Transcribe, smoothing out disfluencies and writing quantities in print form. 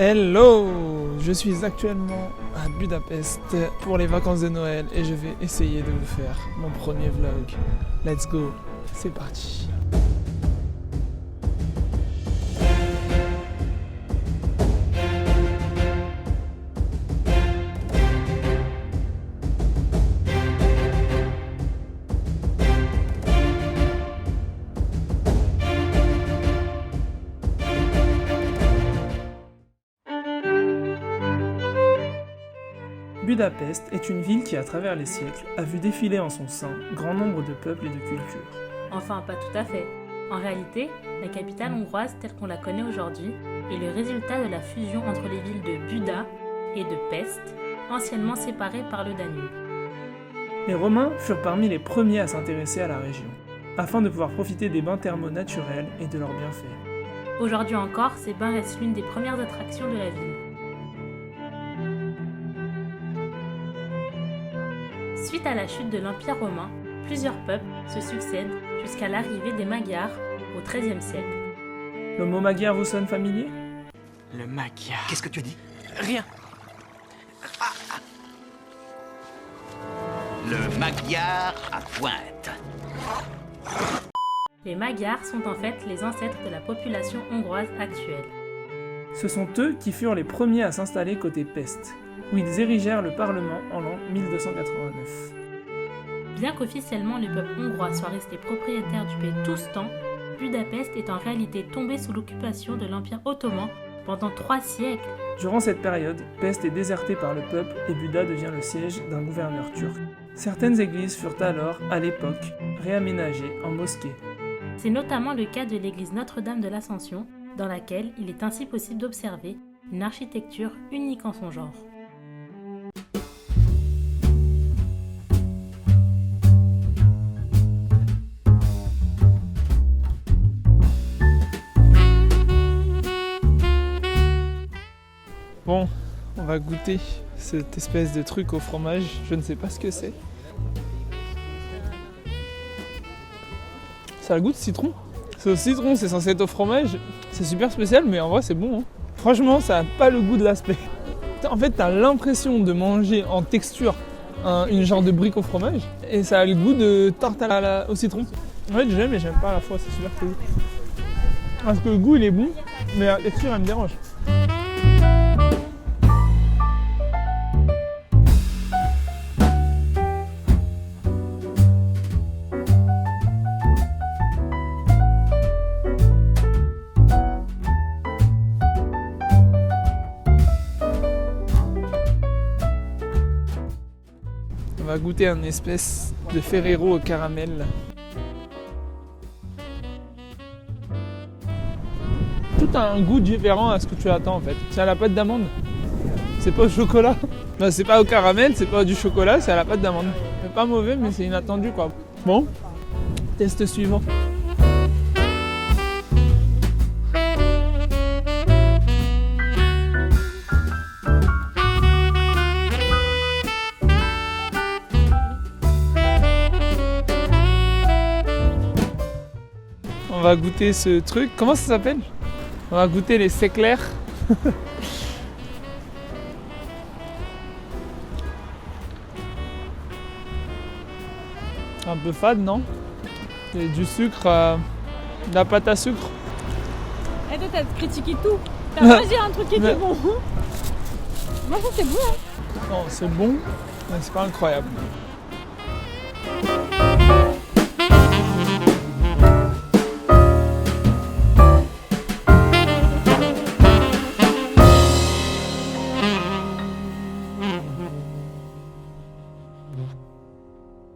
Hello! Je suis actuellement à Budapest pour les vacances de Noël et je vais essayer de vous faire mon premier vlog. Let's go! C'est parti! Budapest est une ville qui, à travers les siècles, a vu défiler en son sein grand nombre de peuples et de cultures. Enfin, pas tout à fait. En réalité, la capitale hongroise telle qu'on la connaît aujourd'hui est le résultat de la fusion entre les villes de Buda et de Pest, anciennement séparées par le Danube. Les Romains furent parmi les premiers à s'intéresser à la région, afin de pouvoir profiter des bains thermaux naturels et de leurs bienfaits. Aujourd'hui encore, ces bains restent l'une des premières attractions de la ville. Suite à la chute de l'Empire romain, plusieurs peuples se succèdent jusqu'à l'arrivée des Magyars au XIIIe siècle. Le mot magyar vous sonne familier? Le magyar. Qu'est-ce que tu dis? Rien. Le magyar à pointe. Les Magyars sont en fait les ancêtres de la population hongroise actuelle. Ce sont eux qui furent les premiers à s'installer côté Pest, où ils érigèrent le Parlement en l'an 1289. Bien qu'officiellement le peuple hongrois soit resté propriétaire du pays tout ce temps, Budapest est en réalité tombé sous l'occupation de l'Empire ottoman pendant 3 siècles. Durant cette période, Pest est désertée par le peuple et Buda devient le siège d'un gouverneur turc. Certaines églises furent alors, à l'époque, réaménagées en mosquées. C'est notamment le cas de l'église Notre-Dame de l'Ascension, dans laquelle il est ainsi possible d'observer une architecture unique en son genre. Bon, on va goûter cette espèce de truc au fromage, je ne sais pas ce que c'est. Ça a le goût de citron. C'est au citron, c'est censé être au fromage. C'est super spécial, mais en vrai c'est bon. Hein. Franchement, ça n'a pas le goût de l'aspect. En fait, t'as l'impression de manger en texture une genre de brique au fromage, et ça a le goût de tarte au citron. En fait, j'aime et j'aime pas à la fois, c'est super cool. Parce que le goût il est bon, mais la texture elle me dérange. On va goûter un espèce de Ferrero au caramel. Tout a un goût différent à ce que tu attends en fait. C'est à la pâte d'amande. C'est pas au chocolat. Non, c'est pas au caramel, c'est pas du chocolat, c'est à la pâte d'amande. C'est pas mauvais, mais c'est inattendu quoi. Bon, test suivant. On va goûter ce truc. Comment ça s'appelle? On va goûter les éclairs. Un peu fade, non? Et du sucre, de la pâte à sucre. Et toi t'as critiqué tout. T'as pas dit un truc qui était bon. Moi ça c'est bon. Hein. Non, c'est bon, mais c'est pas incroyable.